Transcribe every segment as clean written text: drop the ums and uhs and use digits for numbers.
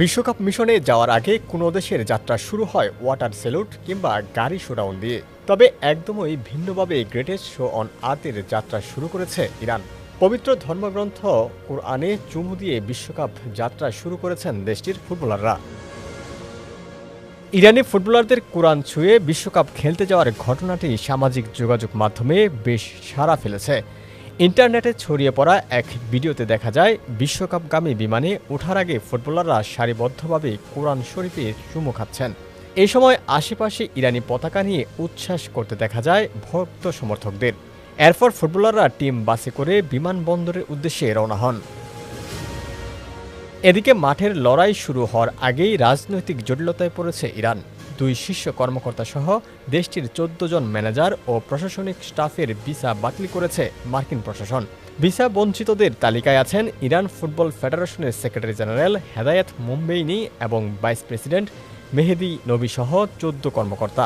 বিশ্বকাপ মিশনে যাওয়ার আগে কোনো দেশের যাত্রা শুরু হয় ওয়াটার স্যালুট কিংবা গাড়ি শোডাউন দিয়ে। তবে একদমই ভিন্নভাবে গ্রেটেস্ট শো অন আর্থের যাত্রা শুরু করেছে ইরান। পবিত্র ধর্মগ্রন্থ কোরআনে চুমু দিয়ে বিশ্বকাপ যাত্রা শুরু করেছেন দেশটির ফুটবলাররা। ইরানি ফুটবলারদের কোরআন ছুঁয়ে বিশ্বকাপ খেলতে যাওয়ার ঘটনাটি সামাজিক যোগাযোগ মাধ্যমে বেশ সাড়া ফেলেছে। ইন্টারনেটে ছড়িয়ে পড়া এক ভিডিওতে দেখা যায় বিশ্বকাপগামী বিমানে ওঠার আগে ফুটবলাররা সারিবদ্ধভাবে কোরআন শরীফে চুমু খাচ্ছেন। এই সময় আশেপাশে ইরানি পতাকা নিয়ে উচ্ছ্বাস করতে দেখা যায় ভক্ত সমর্থকদের। এরপর ফুটবলাররা টিম বাসে করে বিমানবন্দরের উদ্দেশ্যে রওনা হন। এদিকে মাঠের লড়াই শুরু হওয়ার আগেই রাজনৈতিক জটিলতায় পড়েছে ইরান। দুই শীর্ষ কর্মকর্তা সহ দেশটির ১৪ জন ম্যানেজার ও প্রশাসনিক স্টাফের ভিসা বাতিল করেছে মার্কিন প্রশাসন। ভিসা বঞ্চিতদের তালিকায় আছেন ইরান ফুটবল ফেডারেশনের সেক্রেটারি জেনারেল হেদায়েত মুম্বেইনি এবং ভাইস প্রেসিডেন্ট মেহেদি নবী সহ ১৪ কর্মকর্তা।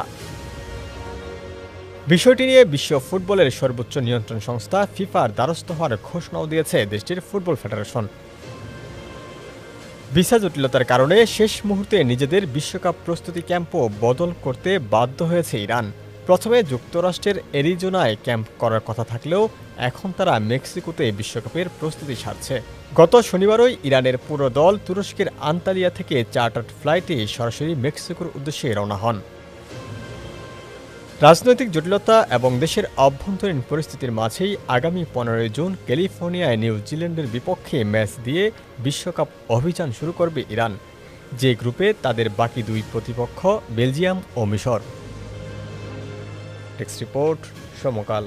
বিষয়টি নিয়ে বিশ্ব ফুটবলের সর্বোচ্চ নিয়ন্ত্রণ সংস্থা ফিফার দ্বারস্থ হওয়ার ঘোষণাও দিয়েছে দেশটির ফুটবল ফেডারেশন। ভিসা জটিলতার কারণে শেষ মুহূর্তে নিজেদের বিশ্বকাপ প্রস্তুতি ক্যাম্পও বদল করতে বাধ্য হয়েছে ইরান। প্রথমে যুক্তরাষ্ট্রের অ্যারিজোনায় ক্যাম্প করার কথা থাকলেও এখন তারা মেক্সিকোতে বিশ্বকাপের প্রস্তুতি সারছে। গত শনিবারই ইরানের পুরো দল তুরস্কের আন্তালিয়া থেকে চার্টার্ড ফ্লাইটে সরাসরি মেক্সিকোর উদ্দেশ্যে রওনা হন। রাজনৈতিক জটিলতা এবং দেশের অভ্যন্তরীণ পরিস্থিতির মাঝেই আগামী ১৫ জুন ক্যালিফোর্নিয়ায় নিউজিল্যান্ডের বিপক্ষে ম্যাচ দিয়ে বিশ্বকাপ অভিযান শুরু করবে ইরান, যে গ্রুপে তাদের বাকি দুই প্রতিপক্ষ বেলজিয়াম ও মিশর। টেক্সট রিপোর্ট সমকাল।